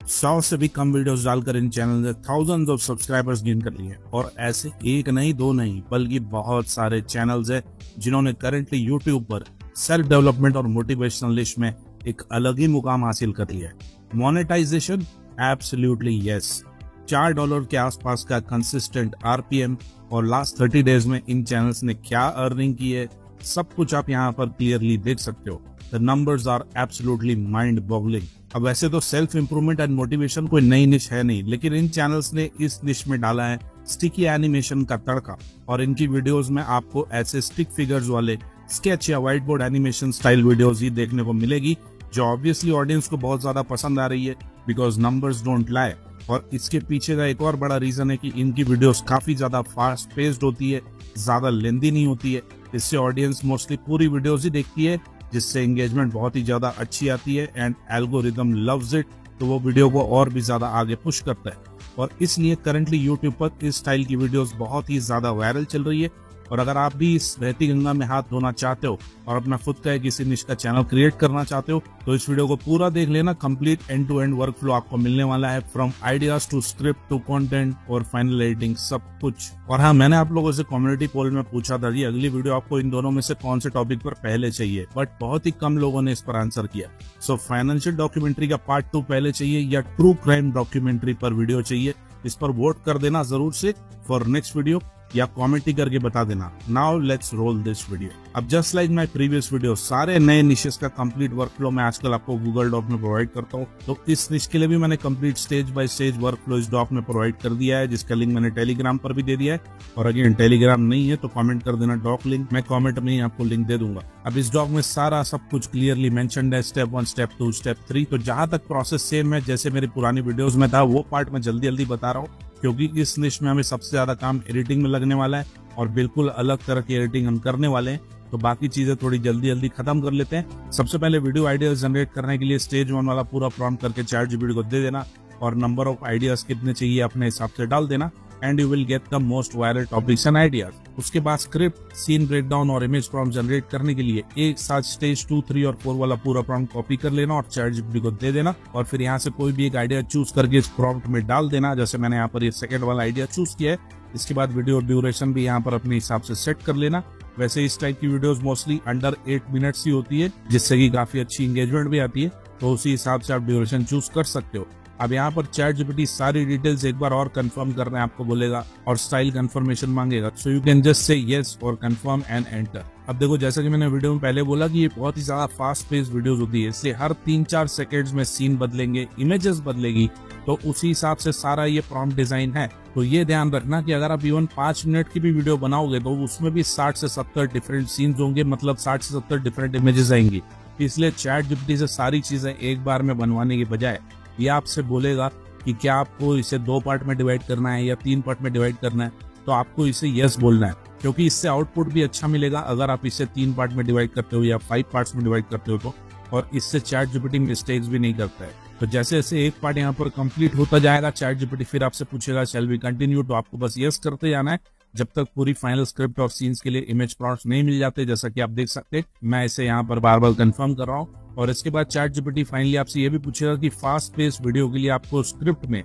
100 से भी कम वीडियोस डालकर इन चैनल ने थाउजेंड्स ऑफ सब्सक्राइबर्स गेन कर लिए और ऐसे एक नहीं दो नहीं बल्कि बहुत सारे चैनल्स हैं जिन्होंने करंटली यूट्यूब पर सेल्फ डेवलपमेंट और मोटिवेशनल लिस्ट में एक अलग ही मुकाम हासिल कर लिया है। Monetization absolutely yes. $4 के आसपास का कंसिस्टेंट आरपीएम और लास्ट 30 डेज में इन चैनल्स ने क्या अर्निंग की है सब कुछ आप यहाँ पर क्लियरली देख सकते हो। The numbers are absolutely mind boggling. अब वैसे तो सेल्फ इंप्रूवमेंट एंड मोटिवेशन कोई नई निश है नहीं, लेकिन इन चैनल्स ने इस निश में डाला है स्टिकी एनिमेशन का तड़का और इनकी वीडियोस में आपको ऐसे स्टिक फिगर्स वाले स्केच या white board animation style videos ही देखने को मिलेगी, जो ऑब्वियसली ऑडियंस को बहुत ज्यादा पसंद आ रही है बिकॉज नंबर्स डोंट लाई। और इसके पीछे का एक और बड़ा रीजन है कि इनकी वीडियोस काफी ज्यादा फास्ट पेस्ड होती है, ज्यादा लेंदी नहीं होती है। इससे ऑडियंस मोस्टली पूरी वीडियोस ही देखती है, जिससे एंगेजमेंट बहुत ही ज्यादा अच्छी आती है एंड एल्गोरिदम लव्स इट, तो वो वीडियो को और भी ज्यादा आगे पुश करता है। और इसलिए करंटली यूट्यूब पर इस स्टाइल की वीडियोस बहुत ही ज्यादा वायरल चल रही है। और अगर आप भी इस बहती गंगा में हाथ धोना चाहते हो और अपना खुद का किसी निश का चैनल क्रिएट करना चाहते हो तो इस वीडियो को पूरा देख लेना। Complete end to end work flow आपको मिलने वाला है, from ideas to script to content और फाइनल एडिटिंग सब कुछ। और हाँ, मैंने आप लोगों से कम्युनिटी पोल में पूछा था कि अगली वीडियो आपको इन दोनों में से कौन से टॉपिक पर पहले चाहिए, बट बहुत ही कम लोगों ने इस पर आंसर किया। सो फाइनेंशियल डॉक्यूमेंट्री का पार्ट 2 पहले चाहिए या ट्रू क्राइम डॉक्यूमेंट्री पर वीडियो चाहिए, इस पर वोट कर देना जरूर से फॉर नेक्स्ट वीडियो, या कमेंट ही करके बता देना। Now let's roll this video. अब just like my previous video, सारे नए निशेस का कंप्लीट वर्क फ्लो मैं आजकल आपको गूगल डॉक में प्रोवाइड करता हूँ, तो इस निश के लिए भी मैंने complete stage by stage work flow इस डॉक में प्रोवाइड कर दिया है, जिसका लिंक मैंने टेलीग्राम पर भी दे दिया है। और अगर टेलीग्राम नहीं है तो कमेंट कर देना डॉक लिंक, मैं कमेंट में ही आपको लिंक दे दूंगा। अब इस डॉक में सारा सब कुछ क्लियरली मेंशन्ड है, स्टेप 1, स्टेप 2, स्टेप 3। तो जहां तक प्रोसेस सेम है जैसे मेरी पुरानी वीडियोस में था, वो पार्ट मैं जल्दी जल्दी बता रहा हूँ क्योंकि इस निश में हमें सबसे ज्यादा काम एडिटिंग में लगने वाला है और बिल्कुल अलग तरह की एडिटिंग हम करने वाले हैं, तो बाकी चीजें थोड़ी जल्दी जल्दी खत्म कर लेते हैं। सबसे पहले वीडियो आइडियाज जनरेट करने के लिए स्टेज 1 वाला पूरा प्रॉम्प्ट करके ChatGPT को दे देना और नंबर ऑफ आइडियाज कितने चाहिए अपने हिसाब से डाल देना and you will get the most viral topics and ideas. उसके बाद स्क्रिप्ट, सीन ब्रेकडाउन और इमेज प्रॉम्प्ट जनरेट करने के लिए एक साथ स्टेज 2, 3 और 4 वाला पूरा प्रॉम्प्ट कॉपी कर लेना और ChatGPT को दे देना और फिर यहाँ से कोई भी एक आइडिया चूज करके इस प्रॉम्प्ट में डाल देना। जैसे मैंने यहाँ पर ये सेकंड वाला आइडिया चूज किया है। इसके बाद वीडियो ड्यूरेशन भी यहाँ पर अपने हिसाब से सेट कर लेना। वैसे इस टाइप की वीडियोस मोस्टली अंडर 8 मिनट्स ही होती है, जिससे कि काफी अच्छी एंगेजमेंट भी आती है, तो उसी हिसाब से आप ड्यूरेशन चूज कर सकते हो। अब यहाँ पर ChatGPT सारी डिटेल्स एक बार और कंफर्म करना आपको बोलेगा और स्टाइल कंफर्मेशन मांगेगा, सो you can just say yes और कंफर्म एंड एंटर। अब देखो, जैसा कि मैंने वीडियो में पहले बोला कि ये बहुत ही ज्यादा फास्ट पेस वीडियोस होती है, इससे हर 3-4 सेकेंड्स में सीन बदलेंगे, इमेजेस बदलेगी, तो उसी हिसाब से सारा ये प्रॉम्प्ट डिजाइन है। तो ये ध्यान रखना कि अगर आप इवन 5 मिनट की भी वीडियो बनाओगे तो उसमें भी 60 से 70 डिफरेंट सीन्स होंगे, मतलब 60 से 70 डिफरेंट इमेजेस आएंगी। इसलिए ChatGPT से सारी चीजें एक बार में बनवाने के बजाय ये आपसे बोलेगा कि क्या आपको इसे 2 पार्ट में डिवाइड करना है या 3 पार्ट में डिवाइड करना है, तो आपको इसे यस बोलना है, क्योंकि इससे आउटपुट भी अच्छा मिलेगा अगर आप इसे 3 पार्ट में डिवाइड करते हो या 5 पार्ट्स में डिवाइड करते हो तो। और इससे ChatGPT मिस्टेक्स भी नहीं करता है। तो जैसे जैसे एक पार्ट यहाँ पर कंप्लीट होता जाएगा, ChatGPT फिर आपसे पूछेगा शैल वी कंटिन्यू, तो आपको बस यस करते जाना है जब तक पूरी फाइनल स्क्रिप्ट और सीन्स के लिए इमेज प्रॉम्प्ट्स नहीं मिल जाते। जैसा कि आप देख सकते हैं, मैं इसे यहाँ पर बार बार कंफर्म कर रहा हूँ। और इसके बाद ChatGPT फाइनली आपसे ये भी पूछेगा कि फास्ट पेस वीडियो के लिए आपको स्क्रिप्ट में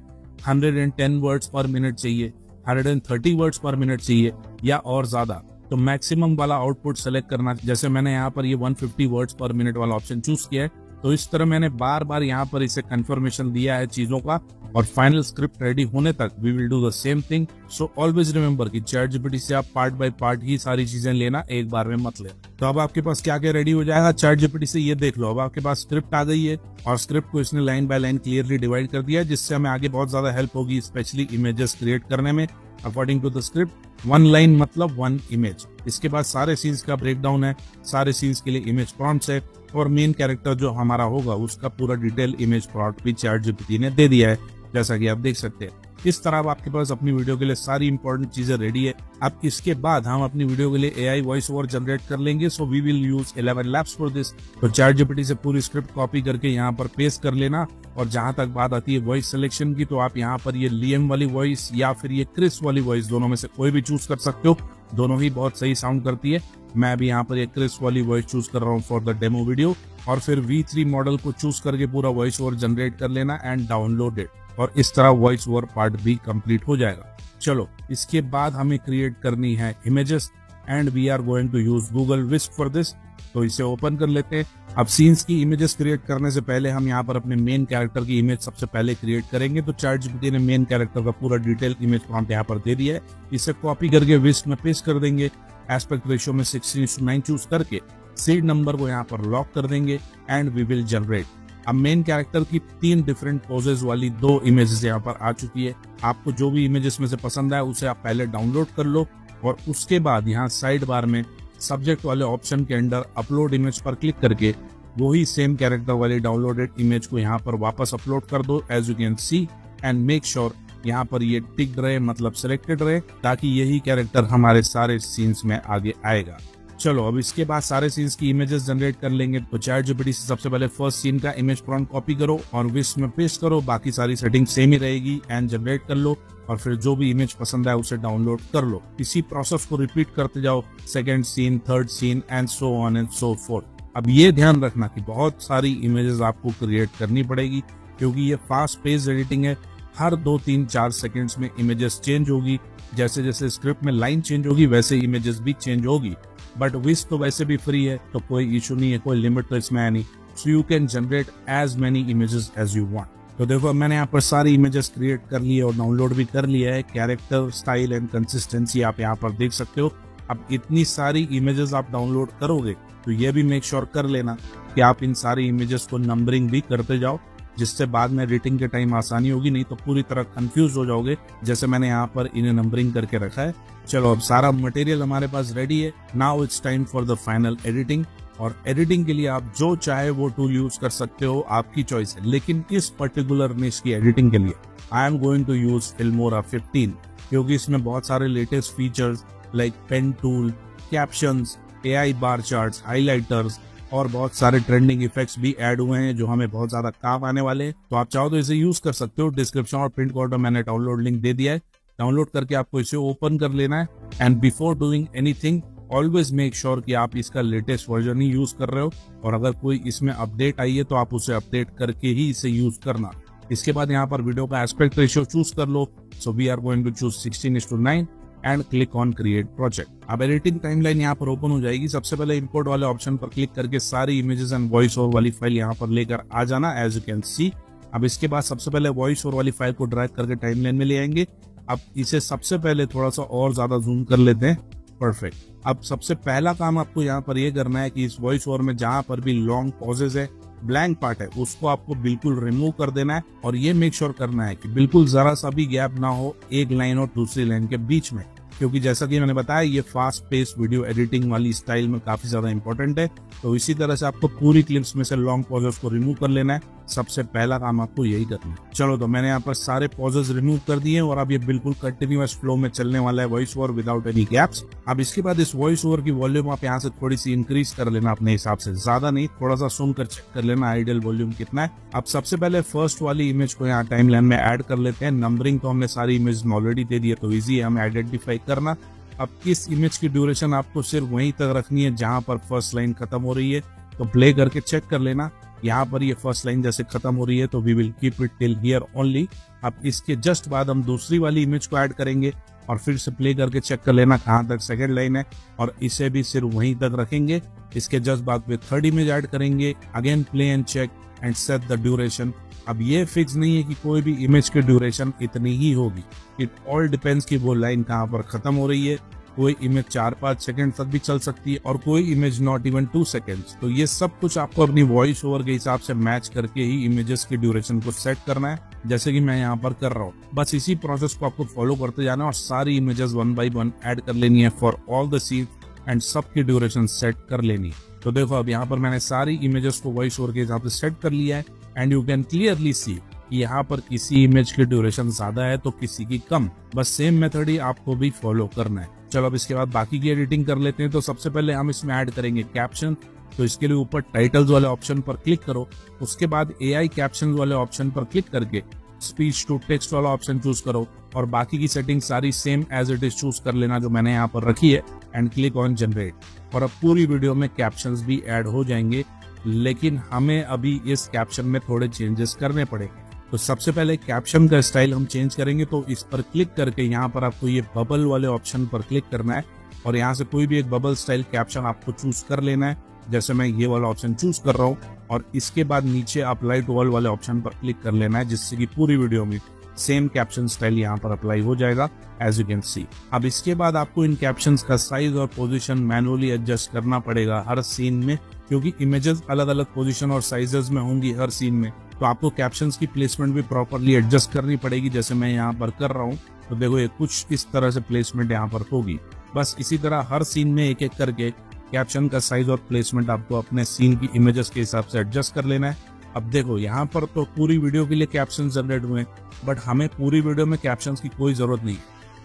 110 वर्ड्स पर मिनट चाहिए, 130 वर्ड्स पर मिनट चाहिए या और ज्यादा। तो मैक्सिमम वाला आउटपुट सेलेक्ट करना। जैसे मैंने यहाँ पर ये 150 वर्ड्स पर मिनट वाला ऑप्शन चूज किया है, तो इस तरह मैंने बार बार यहाँ पर इसे कंफर्मेशन दिया है चीजों का, और फाइनल स्क्रिप्ट रेडी होने तक we will do the same thing. So always remember कि ChatGPT से आप पार्ट बाय पार्ट ही सारी चीजें लेना, एक बार में मत लेना। तो अब आपके पास क्या क्या रेडी हो जाएगा ChatGPT से, ये देख लो। अब आपके पास स्क्रिप्ट आ गई है और स्क्रिप्ट को इसने line by line clearly divide कर दिया है, जिससे हमें आगे बहुत ज्यादा हेल्प होगी, स्पेशली इमेजेस क्रिएट करने में। According to the script 1 line मतलब 1 इमेज। इसके बाद सारे सीन्स का ब्रेकडाउन है, सारे सीन्स के लिए इमेज प्रॉम्प्ट्स है और मेन कैरेक्टर जो हमारा होगा उसका पूरा डिटेल इमेज प्रॉम्प्ट भी ChatGPT ने दे दिया है, जैसा कि आप देख सकते हैं। इस तरह अब आपके पास अपनी वीडियो के लिए सारी इंपॉर्टेंट चीजें रेडी है। अब इसके बाद हम अपनी वीडियो के लिए AI वॉइस ओवर जनरेट कर लेंगे, so we will use 11 Labs for this. तो ChatGPT से पूरी स्क्रिप्ट कॉपी करके यहाँ पर पेस्ट कर लेना। और जहां तक बात आती है वॉइस सिलेक्शन की, तो आप यहाँ पर ये लियम वाली वॉइस या फिर ये क्रिस वाली वॉइस, दोनों में से कोई भी चूज कर सकते हो। दोनों ही बहुत सही साउंड करती है। मैं अभी यहाँ पर एक क्रिस्प वाली वॉइस चूज कर रहा हूँ फॉर द डेमो वीडियो, और फिर V3 मॉडल को चूज करके पूरा वॉइस ओवर जनरेट कर लेना एंड डाउनलोड इट, और इस तरह वॉइस ओवर पार्ट भी कंप्लीट हो जाएगा। चलो, इसके बाद हमें क्रिएट करनी है images and we are going to use Google Whisk for this. तो इसे ओपन कर लेते हैं। अब सीन्स की इमेजेस क्रिएट करने से पहले हम यहाँ पर अपने मेन कैरेक्टर की इमेज सबसे पहले क्रिएट करेंगे। तो ChatGPT ने मेन कैरेक्टर का पूरा डिटेल इमेज प्रॉम्प्ट यहाँ पर दे दिया है। इसे कॉपी करके विस्प में पेस्ट कर देंगे। एस्पेक्ट रेशियो में 16:9 चूज करके सीड नंबर को यहाँ पर लॉक कर देंगे एंड वी विल जनरेट। अब मेन कैरेक्टर की 3 डिफरेंट पोजेस वाली 2 इमेजेस यहाँ पर आ चुकी है। आपको जो भी इमेजेस में से पसंद आए उसे आप पहले डाउनलोड कर लो, और उसके बाद यहाँ साइड बार में सब्जेक्ट वाले ऑप्शन के अंदर अपलोड इमेज पर क्लिक करके वही सेम कैरेक्टर वाली डाउनलोडेड इमेज को यहाँ पर वापस अपलोड कर दो as you can see, and make sure यहाँ पर ये टिक्ड रहे, मतलब सिलेक्टेड रहे, ताकि यही कैरेक्टर हमारे सारे सीन्स में आगे आएगा। चलो, अब इसके बाद सारे सीन्स की इमेजेस जनरेट कर लेंगे। तो ChatGPT से सबसे पहले फर्स्ट सीन का इमेज प्रॉम्प्ट कॉपी करो और विस्प में पेस्ट करो। बाकी सारी सेटिंग सेम ही रहेगी एंड जनरेट कर लो, और फिर जो भी इमेज पसंद है उसे डाउनलोड कर लो। इसी प्रोसेस को रिपीट करते जाओ, second scene, third scene and so on and so forth. अब ये ध्यान रखना कि बहुत सारी इमेजेस आपको क्रिएट करनी पड़ेगी, क्योंकि ये फास्ट पेस एडिटिंग है। हर 2, 3, 4 सेकेंड्स में इमेजेस चेंज होगी। जैसे जैसे स्क्रिप्ट में लाइन चेंज होगी वैसे इमेजेस भी चेंज होगी। बट विस्प तो वैसे भी फ्री है, तो कोई इशू नहीं है, कोई लिमिट तो इसमें है नहीं। So you can generate as many images as you want. तो देखो, मैंने यहाँ पर सारी इमेजेस क्रिएट कर ली है और डाउनलोड भी कर लिया है। कैरेक्टर, स्टाइल एंड कंसिस्टेंसी आप यहाँ पर देख सकते हो। अब इतनी सारी इमेजेस आप डाउनलोड करोगे तो ये भी मेक श्योर कर लेना कि आप इन सारी इमेजेस को नंबरिंग भी करते जाओ, जिससे बाद में एडिटिंग के टाइम आसानी होगी। नहीं तो पूरी तरह कंफ्यूज हो जाओगे, जैसे मैंने यहाँ पर इन्हें नंबरिंग करके रखा है। चलो, अब सारा मटेरियल हमारे पास रेडी है। Now it's time for the final editing. और एडिटिंग के लिए आप जो चाहे वो टूल यूज कर सकते हो, आपकी चॉइस है। लेकिन इस पर्टिकुलर निश की एडिटिंग के लिए I am going to use Filmora 15, क्योंकि इसमें बहुत सारे latest features like pen tool, captions, AI bar charts, highlighters और बहुत सारे ट्रेंडिंग इफेक्ट्स भी ऐड हुए हैं, जो हमें बहुत ज्यादा काम आने वाले हैं। तो आप चाहो तो इसे यूज कर सकते हो। डिस्क्रिप्शन और प्रिंट कोड में मैंने डाउनलोड लिंक दे दिया है। डाउनलोड करके आपको इसे ओपन कर लेना है, and before doing anything always make sure कि आप इसका लेटेस्ट वर्जन ही यूज कर रहे हो, और अगर कोई इसमें अपडेट आई है तो आप उसे अपडेट करके ही इसे यूज करना। इसके बाद यहाँ पर वीडियो का एस्पेक्ट रेशियो चूज कर लो। So we are going to choose 16:9 and click on create project. अब एडिटिंग टाइमलाइन यहाँ पर ओपन हो जाएगी। सबसे पहले इंपोर्ट वाले ऑप्शन पर क्लिक करके सारी इमेजेस एंड वॉइस ओवर वाली फाइल यहाँ पर लेकर आ जाना, एज यू कैन सी। अब इसके बाद सबसे पहले वॉइस ओवर वाली फाइल को ड्रैग करके टाइमलाइन में ले आएंगे। अब इसे सबसे पहले थोड़ा सा और ज्यादा जूम कर लेते हैं। परफेक्ट। अब सबसे पहला काम आपको यहाँ पर ये करना है कि इस वॉइस ओवर में जहां पर भी लॉन्ग पॉजेज है, ब्लैंक पार्ट है, उसको आपको बिल्कुल रिमूव कर देना है, और ये मेक श्योर करना है कि बिल्कुल जरा सा भी गैप ना हो एक लाइन और दूसरी लाइन के बीच में, क्योंकि जैसा कि मैंने बताया ये फास्ट पेस वीडियो एडिटिंग वाली स्टाइल में काफी ज्यादा इंपॉर्टेंट है। तो इसी तरह से आपको पूरी क्लिप्स में से लॉन्ग पॉजेस को रिमूव कर लेना है। सबसे पहला काम आपको यही करना है। चलो, तो मैंने यहाँ पर सारे पॉजेस रिमूव कर दिए और अब ये बिल्कुल कंटिन्यूअस फ्लो में चलने वाला है voice over without any gaps. अब इसके बाद इस वॉइस ओवर की वॉल्यूम आप यहाँ से थोड़ी सी इंक्रीज कर लेना अपने हिसाब से, ज्यादा नहीं, थोड़ा सा सुन कर चेक कर लेना आइडियल वॉल्यूम कितना है। अब सबसे पहले फर्स्ट वाली इमेज को यहाँ टाइमलाइन में ऐड कर लेते हैं। नंबरिंग तो हमने सारी इमेज ऑलरेडी दे दी है, तो इजी है हमें आइडेंटिफाई करना। अब इस इमेज की ड्यूरेशन आपको सिर्फ वहीं तक रखनी है जहां पर फर्स्ट लाइन खत्म हो रही है। तो प्ले करके चेक कर लेना, यहाँ पर ये फर्स्ट लाइन जैसे खत्म हो रही है तो we will keep it till here only. अब इसके जस्ट बाद हम दूसरी वाली इमेज को ऐड करेंगे और फिर से प्ले करके चेक कर लेना कहाँ तक सेकंड लाइन है, और इसे भी सिर्फ वहीं तक रखेंगे। इसके जस्ट बाद फिर थर्ड इमेज ऐड करेंगे, again play and check and set the duration. अब ये फिक्स नहीं है कि कोई भी इमेज की ड्यूरेशन इतनी ही होगी, इट ऑल डिपेंड्स कि वो लाइन कहाँ पर खत्म हो रही है। कोई इमेज 4-5 सेकंड तक भी चल सकती है और कोई इमेज नॉट इवन 2 सेकंड्स। तो ये सब कुछ आपको अपनी वॉइस ओवर के हिसाब से मैच करके ही इमेजेस की ड्यूरेशन को सेट करना है, जैसे कि मैं यहाँ पर कर रहा हूँ। बस इसी प्रोसेस को आपको फॉलो करते जाना और सारी इमेजेस 1 by 1 ऐड कर लेनी है for all the scene and सबकी ड्यूरेशन सेट कर लेनी है। तो देखो, अब यहाँ पर मैंने सारी इमेजेस को वॉइस ओवर के हिसाब से सेट कर लिया है, and you can clearly see यहाँ पर किसी इमेज की ड्यूरेशन ज्यादा है तो किसी की कम। बस सेम मेथड ही आपको भी फॉलो करना है। चलो, अब इसके बाद बाकी की एडिटिंग कर लेते हैं। तो सबसे पहले हम इसमें ऐड करेंगे कैप्शन। तो इसके लिए ऊपर टाइटल्स वाले ऑप्शन पर क्लिक करो, उसके बाद AI कैप्शन वाले ऑप्शन पर क्लिक करके स्पीच टू टेक्स्ट वाला ऑप्शन चूज करो और बाकी की सेटिंग सारी same as it is choose कर लेना जो मैंने यहाँ पर रखी है एंड क्लिक ऑन जनरेट। और अब पूरी वीडियो में कैप्शंस भी ऐड हो जाएंगे, लेकिन हमें अभी इस कैप्शन में थोड़े चेंजेस करने पड़ेंगे। तो सबसे पहले कैप्शन का स्टाइल हम चेंज करेंगे, तो इस पर क्लिक करके यहाँ पर आपको ये बबल वाले ऑप्शन पर क्लिक करना है और यहाँ से कोई भी एक बबल स्टाइल कैप्शन आपको चूज कर लेना है। जैसे मैं ये वाला ऑप्शन चूज कर रहा हूँ और इसके बाद नीचे अप्लाई टू ऑल वाले ऑप्शन पर क्लिक कर लेना है, जिससे कि पूरी वीडियो में सेम कैप्शन स्टाइल यहाँ पर अप्लाई हो जाएगा एज यू कैन सी। अब इसके बाद आपको इन कैप्शंस का साइज और पोजीशन मैनुअली एडजस्ट करना पड़ेगा हर सीन में, क्योंकि इमेजेस अलग अलग पोजीशन और साइजेस में होंगी हर सीन में, तो आपको कैप्शंस की प्लेसमेंट भी प्रॉपरली एडजस्ट करनी पड़ेगी। जैसे मैं यहाँ पर कर रहा हूँ तो देखो ये कुछ इस तरह से प्लेसमेंट यहाँ पर होगी। बस इसी तरह हर सीन में एक एक करके कैप्शन का साइज और प्लेसमेंट आपको अपने सीन की इमेजेस के हिसाब से एडजस्ट कर लेना है। अब देखो यहाँ पर तो पूरी वीडियो के लिए कैप्शन जनरेट हुए, बट हमें पूरी वीडियो में कैप्शंस की कोई जरूरत नहीं।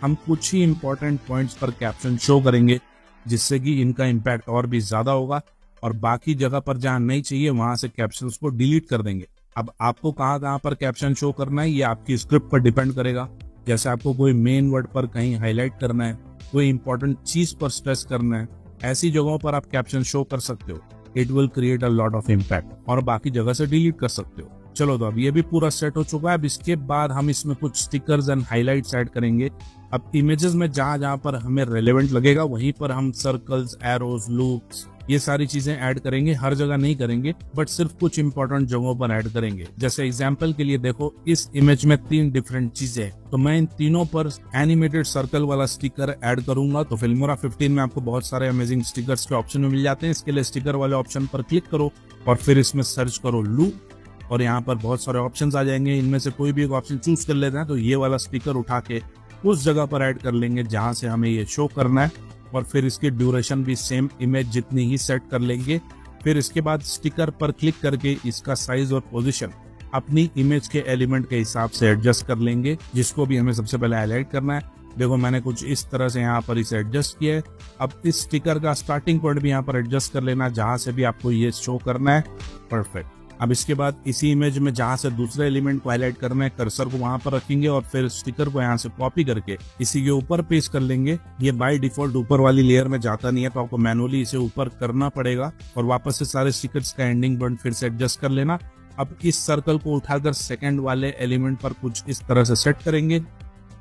हम कुछ ही इंपॉर्टेंट पॉइंट्स पर कैप्शन शो करेंगे, जिससे कि इनका इम्पैक्ट और भी ज्यादा होगा, और बाकी जगह पर जहाँ नहीं चाहिए वहां से कैप्शंस को डिलीट कर देंगे। अब आपको कहाँ पर कैप्शन शो करना है ये आपकी स्क्रिप्ट पर डिपेंड करेगा। जैसे आपको कोई मेन वर्ड पर कहीं हाईलाइट करना है, कोई इंपॉर्टेंट चीज पर स्ट्रेस करना है, ऐसी जगहों पर आप कैप्शन शो कर सकते हो। It will create a lot of impact, और बाकी जगह से डिलीट कर सकते हो। चलो तो अब ये भी पूरा सेट हो चुका है। अब इसके बाद हम इसमें कुछ स्टिकर्स एंड हाइलाइट्स ऐड करेंगे। अब इमेजेस में जहां पर हमें रेलेवेंट लगेगा वहीं पर हम सर्कल्स, एरोज, लूप्स, ये सारी चीजें ऐड करेंगे। हर जगह नहीं करेंगे, बट सिर्फ कुछ इंपॉर्टेंट जगहों पर ऐड करेंगे। जैसे एग्जांपल के लिए देखो, इस इमेज में 3 डिफरेंट चीजें हैं, तो मैं इन तीनों पर एनिमेटेड सर्कल वाला स्टिकर ऐड करूंगा। तो फिल्मोरा 15 में आपको बहुत सारे अमेजिंग स्टिकर्स के ऑप्शन मिल जाते हैं। इसके लिए स्टिकर वाले ऑप्शन पर क्लिक करो और फिर इसमें सर्च करो लूप, और यहाँ पर बहुत सारे ऑप्शंस आ जाएंगे। इनमें से कोई भी एक ऑप्शन चूज कर लेते हैं, तो ये वाला स्टिकर उठा के उस जगह पर ऐड कर लेंगे जहां से हमें ये शो करना है, और फिर इसकी ड्यूरेशन भी सेम इमेज जितनी ही सेट कर लेंगे। फिर इसके बाद स्टिकर पर क्लिक करके इसका साइज और पोजीशन अपनी इमेज के एलिमेंट के हिसाब से एडजस्ट कर लेंगे, जिसको भी हमें सबसे पहले हाईलाइट करना है। देखो मैंने कुछ इस तरह से यहाँ पर इसे एडजस्ट किया है। अब इस स्टिकर का स्टार्टिंग पॉइंट भी यहाँ पर एडजस्ट कर लेना, जहां से भी आपको ये शो करना है। परफेक्ट। अब इसके बाद इसी इमेज में जहां से दूसरे एलिमेंट को हाईलाइट करना है, कर्सर को वहां पर रखेंगे और फिर स्टिकर को यहाँ से कॉपी करके इसी के ऊपर पेस्ट कर लेंगे। ये बाय डिफॉल्ट ऊपर वाली लेयर में जाता नहीं है, तो आपको मैनुअली इसे ऊपर करना पड़ेगा, और वापस से सारे स्टिकर्स का एंडिंग पॉइंट फिर से एडजस्ट कर लेना। अब इस सर्कल को उठाकर सेकंड वाले एलिमेंट पर कुछ इस तरह से सेट करेंगे।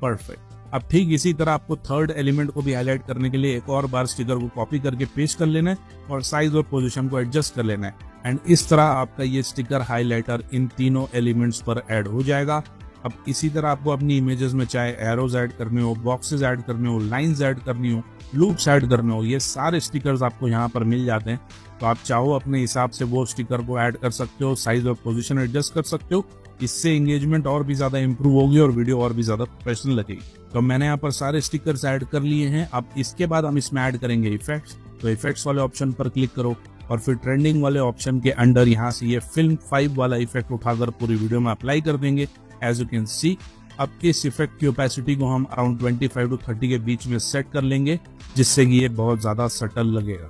परफेक्ट। अब ठीक इसी तरह आपको थर्ड एलिमेंट को भी हाईलाइट करने के लिए एक और बार स्टिकर को कॉपी करके पेस्ट कर लेना है और साइज और पोजीशन को एडजस्ट कर लेना है। एंड इस तरह आपका ये स्टिकर हाइलाइटर इन तीनों एलिमेंट्स पर ऐड हो जाएगा। अब इसी तरह आपको अपनी इमेजेस में चाहे एरोज ऐड करने हो, बॉक्सेस ऐड करने हो, लाइंस ऐड करनी हो, लूप्स ऐड करने हो, ये सारे स्टिकर्स आपको यहाँ पर मिल जाते हैं। तो आप चाहो अपने हिसाब से वो स्टिकर को ऐड कर सकते हो, साइज और पोजीशन एडजस्ट कर सकते हो। इससे एंगेजमेंट और भी ज्यादा इंप्रूव होगी और वीडियो और भी ज्यादा प्रोफेशनल लगेगी। तो मैंने यहाँ पर सारे स्टिकर्स ऐड कर लिए हैं। अब इसके बाद हम इसमें ऐड करेंगे इफेक्ट्स। तो इफेक्ट्स वाले ऑप्शन पर क्लिक करो और फिर ट्रेंडिंग वाले ऑप्शन के अंडर यहाँ से ये फिल्म 5 वाला इफेक्ट उठाकर पूरी वीडियो में अप्लाई कर देंगे। एज यू कैन सी, अब इस इफेक्ट की ओपेसिटी को हम अराउंड 25 to 30 के बीच में सेट कर लेंगे, जिससे कि ये बहुत ज्यादा सटल लगेगा।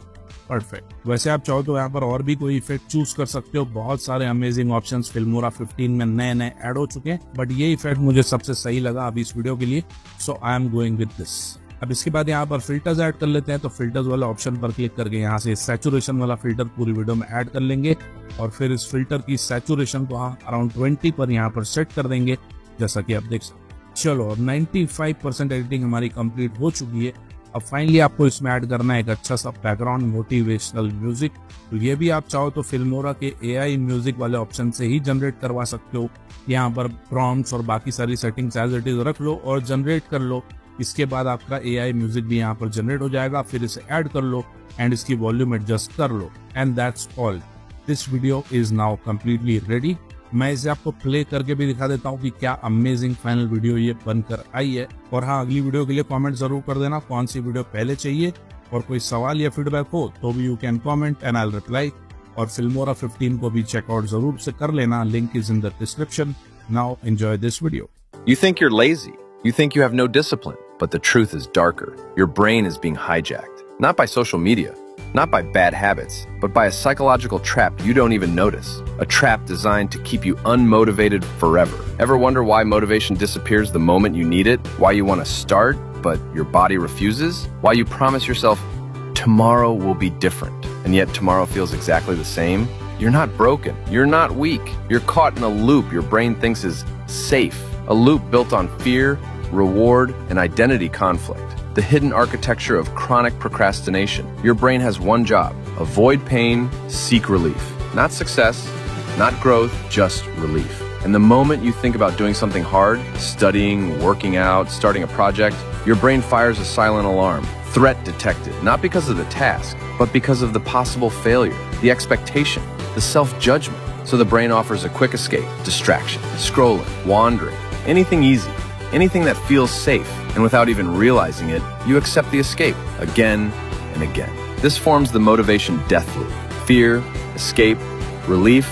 परफेक्ट। वैसे आप चाहो तो यहाँ पर और भी कोई इफेक्ट चूज कर सकते हो। बहुत सारे अमेजिंग ऑप्शंस फिल्मोरा 15 में नए ऐड हो चुके हैं, बट ये इफेक्ट मुझे सबसे सही लगा अभी इस वीडियो के लिए, so I am going with this. अब इसके बाद यहाँ पर फिल्टर्स ऐड कर लेते हैं। तो फिल्टर्स वाला ऑप्शन पर क्लिक करके यहाँ से सैचुरेशन वाला फिल्टर पूरी वीडियो में ऐड कर लेंगे, और फिर इस फिल्टर की सैचुरेशन को अराउंड 20 पर यहाँ पर सेट कर देंगे, जैसा कि आप देख सकते हैं। चलो, 95% एडिटिंग हमारी कंप्लीट हो चुकी है। अब फाइनली आपको इसमें ऐड करना है एक अच्छा सा बैकग्राउंड मोटिवेशनल म्यूजिक। तो ये भी आप चाहो तो फिल्मोरा के AI म्यूजिक वाले ऑप्शन से ही जनरेट करवा सकते हो। यहाँ पर प्रॉम्प्ट्स और बाकी सारी सेटिंग्स एज इट इज रख लो और जनरेट कर लो। इसके बाद आपका AI म्यूजिक भी यहाँ पर जनरेट हो जाएगा। फिर इसे ऐड कर लो एंड इसकी वॉल्यूम एडजस्ट कर लो, and that's all. This video is now completely ready. मैं इसे आपको प्ले करके भी दिखा देता हूँ कि क्या अमेजिंग फाइनल वीडियो ये बनकर आई है। और हाँ, अगली वीडियो के लिए कमेंट जरूर कर देना कौन सी वीडियो पहले चाहिए, और कोई सवाल या फीडबैक हो तो भी you can comment and I will reply. और फिल्मोरा 15 को भी चेकआउट जरूर से कर लेना, link is in the description. Now enjoy this video. You think you're lazy. You think you have no discipline. But the truth is darker. Your brain is being hijacked. Not by social media, Not by bad habits, but by a psychological trap you don't even notice. A trap designed to keep you unmotivated forever. Ever wonder why motivation disappears the moment you need it? Why you want to start, but your body refuses? Why you promise yourself, tomorrow will be different, and yet tomorrow feels exactly the same? You're not broken. You're not weak. You're caught in a loop your brain thinks is safe. A loop built on fear, reward, and identity conflict. The hidden architecture of chronic procrastination. Your brain has one job: avoid pain, seek relief. Not success, not growth, just relief. And the moment you think about doing something hard, studying, working out, starting a project, your brain fires a silent alarm. Threat detected, not because of the task, but because of the possible failure, the expectation, the self-judgment. So the brain offers a quick escape: distraction, scrolling, wandering, anything easy, anything that feels safe. And without even realizing it, you accept the escape again and again. This forms the motivation death loop. Fear, escape, relief,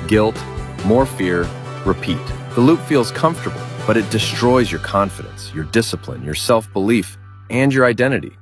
guilt, more fear, repeat. The loop feels comfortable, but it destroys your confidence, your discipline, your self-belief, and your identity.